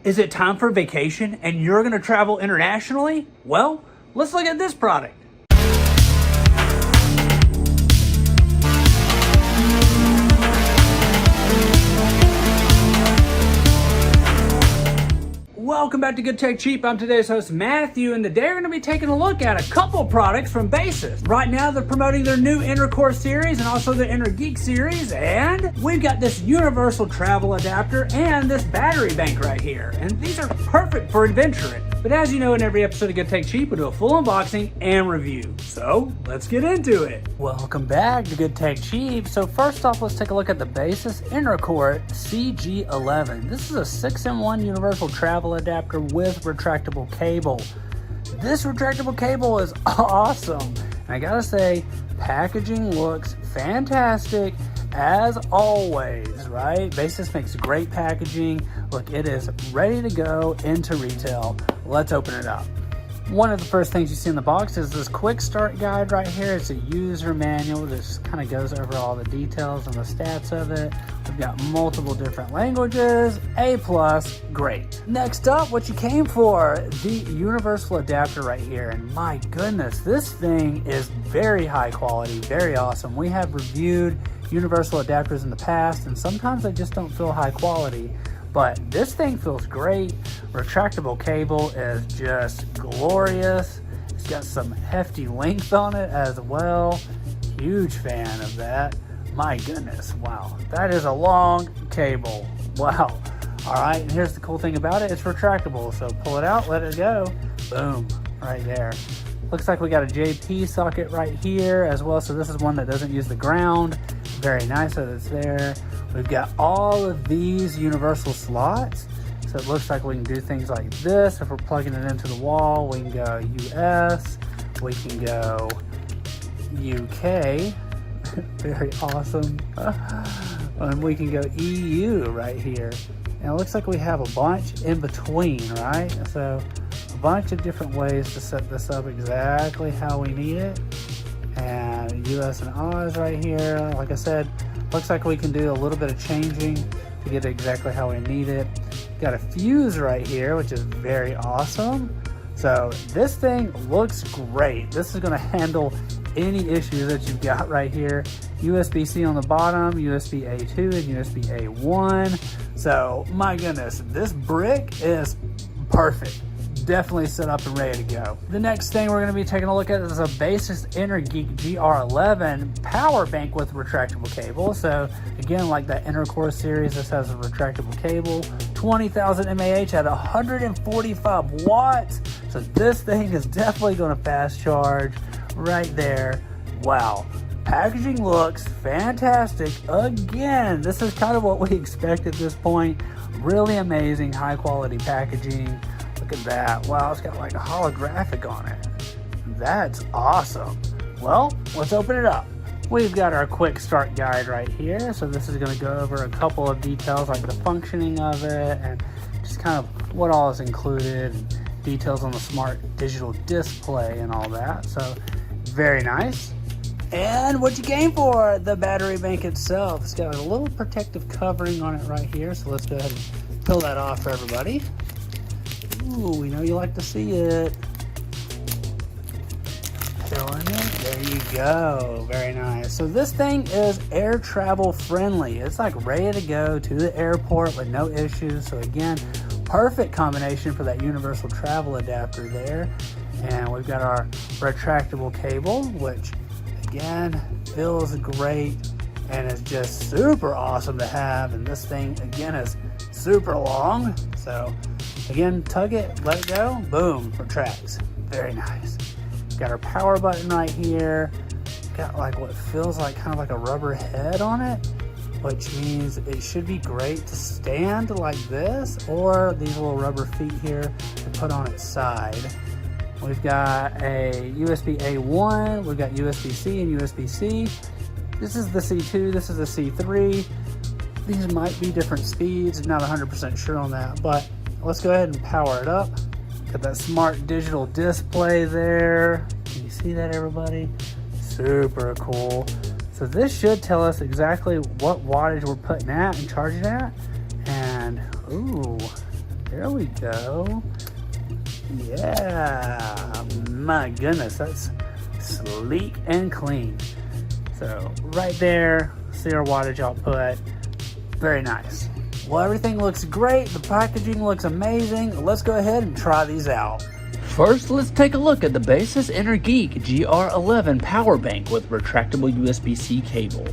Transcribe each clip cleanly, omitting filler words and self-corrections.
Is it time for vacation and you're going to travel internationally? Well, let's look at this product. Welcome back to Good Tech Cheap. I'm today's host Matthew, and today we're going to be taking a look at a couple products from Baseus. Right now they're promoting their new Inner Core series and also their Inner Geek series, and we've got this universal travel adapter and this battery bank right here. And these are perfect for adventuring. But as you know, in every episode of Good Tech Cheap, we do a full unboxing and review. So let's get into it. Welcome back to Good Tech Cheap. So first off, let's take a look at the Baseus Inner Core CG11. This is a 6-in-1 universal travel adapter with retractable cable. This retractable cable is awesome. And I gotta say, packaging looks fantastic as always, right? Baseus makes great packaging. Look, it is ready to go into retail. Let's open it up. One of the first things you see in the box is this quick start guide right here. It's a user manual that just kind of goes over all the details and the stats of it. We've got multiple different languages, A+, great. Next up, what you came for, the universal adapter right here. And my goodness, this thing is very high quality, very awesome. We have reviewed universal adapters in the past, and sometimes they just don't feel high quality. But this thing feels great. Retractable cable is just glorious. It's got some hefty length on it as well. Huge fan of that. My goodness, wow. That is a long cable. Wow. All right, and here's the cool thing about it. It's retractable, so pull it out, let it go. Boom, right there. Looks like we got a JP socket right here as well. So this is one that doesn't use the ground. Very nice that it's there. We've got all of these universal slots. So it looks like we can do things like this. If we're plugging it into the wall, we can go US, we can go UK, very awesome. And we can go EU right here. And it looks like we have a bunch in between, right? So a bunch of different ways to set this up exactly how we need it. And US and Oz right here. Like I said, looks like we can do a little bit of changing to get it exactly how we need it. Got a fuse right here, which is very awesome. So this thing looks great. This is going to handle any issues that you've got right here. USB-C on the bottom, USB A2 and USB A1. So my goodness, this brick is perfect. Definitely set up and ready to go. The next thing we're going to be taking a look at is a Baseus Inner Geek GR11 power bank with retractable cable. So again, like that Inner Core series, this has a retractable cable, 20,000 mAh at 145 watts. So this thing is definitely going to fast charge right there. Wow. Packaging looks fantastic. Again, this is kind of what we expect at this point. Really amazing, high quality packaging. Look at that. Wow, it's got like a holographic on it. That's awesome. Well, let's open it up. We've got our quick start guide right here. So this is going to go over a couple of details like the functioning of it and just kind of what all is included, and details on the smart digital display and all that. So very nice. And what you came for, the battery bank itself. It's got a little protective covering on it right here. So let's go ahead and peel that off for everybody. Ooh, we know you like to see it. Filling it. There you go. Very nice. So this thing is air travel friendly. It's like ready to go to the airport with no issues. So again, perfect combination for that universal travel adapter there. And we've got our retractable cable, which again feels great and is just super awesome to have. And this thing again is super long. So again, tug it, let it go, boom, retracts. Very nice. Got our power button right here. Got like what feels like kind of like a rubber head on it, which means it should be great to stand like this, or these little rubber feet here to put on its side. We've got a USB A1, we've got USB-C and USB-C. This is the C2, this is the C3. These might be different speeds, not 100% sure on that, but let's go ahead and power it up. Got that smart digital display there. Can you see that, everybody? Super cool. So this should tell us exactly what wattage we're putting at and charging at. And ooh, There we go. Yeah, my goodness, that's sleek and clean. So right there, see our wattage output. Very nice. Well, everything looks great. The packaging looks amazing. Let's go ahead and try these out. First, let's take a look at the Baseus EnerGeek GR11 power bank with retractable USB-C cable.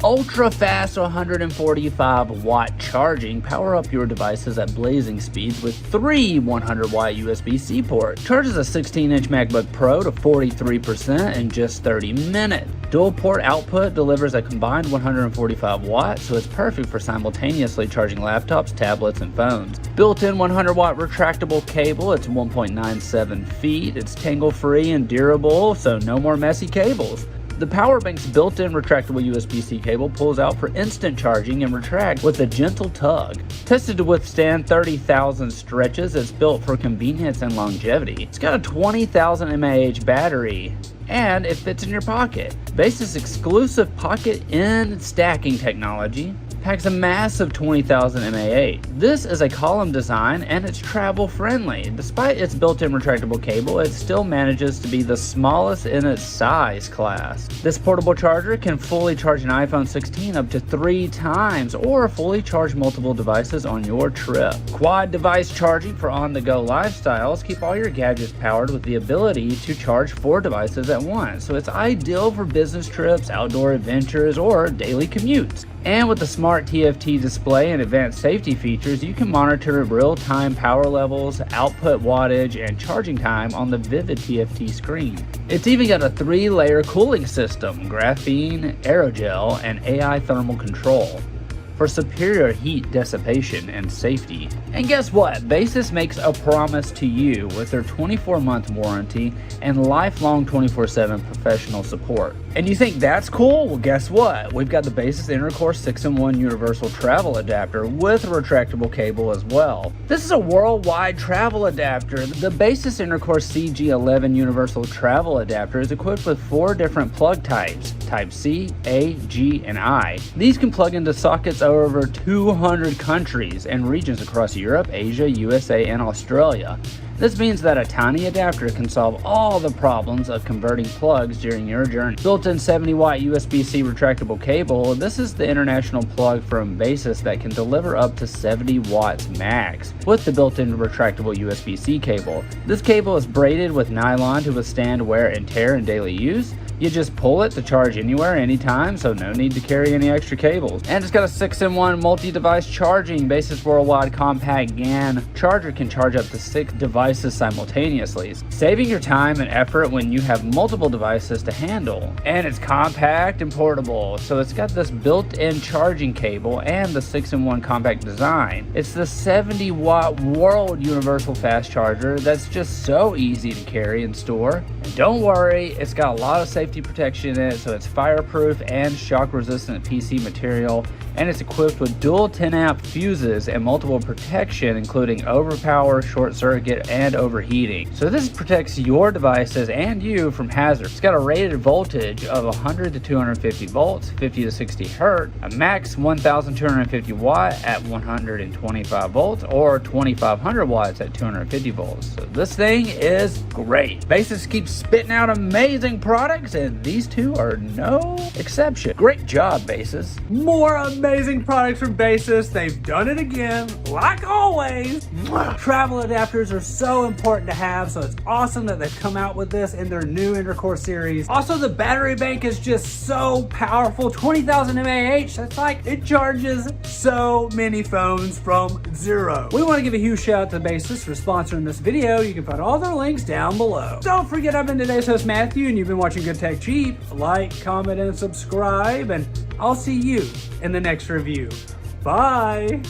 Ultra fast 145 watt charging. Power up your devices at blazing speeds with 3 100 watt USB-C ports. Charges a 16-inch MacBook Pro to 43% in just 30 minutes. Dual port output delivers a combined 145 watts, so it's perfect for simultaneously charging laptops, tablets, and phones. Built-in 100 watt retractable cable. It's 1.97 feet. It's tangle-free and durable, so no more messy cables. The power bank's built-in retractable USB-C cable pulls out for instant charging and retracts with a gentle tug. Tested to withstand 30,000 stretches, it's built for convenience and longevity. It's got a 20,000 mAh battery, and it fits in your pocket. Baseus' exclusive pocket-in stacking technology packs a massive 20,000 mAh. This is a column design and it's travel friendly. Despite its built-in retractable cable, it still manages to be the smallest in its size class. This portable charger can fully charge an iPhone 16 up to 3 times or fully charge multiple devices on your trip. Quad device charging for on-the-go lifestyles. Keep all your gadgets powered with the ability to charge 4 devices at once. So it's ideal for business trips, outdoor adventures, or daily commutes. And with the smart TFT display and advanced safety features, you can monitor real-time power levels, output wattage, and charging time on the vivid TFT screen. It's even got a 3-layer cooling system, graphene, aerogel, and AI thermal control for superior heat dissipation and safety. And guess what? Baseus makes a promise to you with their 24-month warranty and lifelong 24/7 professional support. And you think that's cool? Well, guess what? We've got the Baseus Intercore 6-in-1 universal travel adapter with a retractable cable as well. This is a worldwide travel adapter. The Baseus Intercore CG11 universal travel adapter is equipped with 4 different plug types: Type C, A, G, and I. These can plug into sockets over 200 countries and regions across Europe, Asia, USA, and Australia. This means that a tiny adapter can solve all the problems of converting plugs during your journey. Built-in 70-watt USB-C retractable cable. This is the international plug from Baseus that can deliver up to 70 watts max with the built-in retractable USB-C cable. This cable is braided with nylon to withstand wear and tear in daily use. You just pull it to charge anywhere, anytime, so no need to carry any extra cables. And it's got a 6-in-1 multi-device charging. Baseus Worldwide Compact GAN charger can charge up to 6 devices simultaneously, saving your time and effort when you have multiple devices to handle. And it's compact and portable, so it's got this built-in charging cable and the 6-in-1 compact design. It's the 70-watt world universal fast charger that's just so easy to carry and store. And don't worry, it's got a lot of safety protection in it, so it's fireproof and shock resistant PC material, and it's equipped with dual 10-amp fuses and multiple protection, including overpower, short circuit, and overheating. So this protects your devices and you from hazards. It's got a rated voltage of 100 to 250 volts, 50 to 60 hertz, a max 1250 watt at 125 volts, or 2500 watts at 250 volts. So this thing is great. Baseus keeps spitting out amazing products, and these two are no exception. Great job, Baseus. More amazing products from Baseus. They've done it again, like always. Travel adapters are so important to have, so it's awesome that they've come out with this in their new Intercore series. Also, the battery bank is just so powerful. 20,000 mAh. That's like, it charges so many phones from zero. We want to give a huge shout out to Baseus for sponsoring this video. You can find all their links down below. Don't forget, I've been today's host, Matthew, and you've been watching Good Tech Cheap. Like, comment, and subscribe, and I'll see you in the next review. Bye.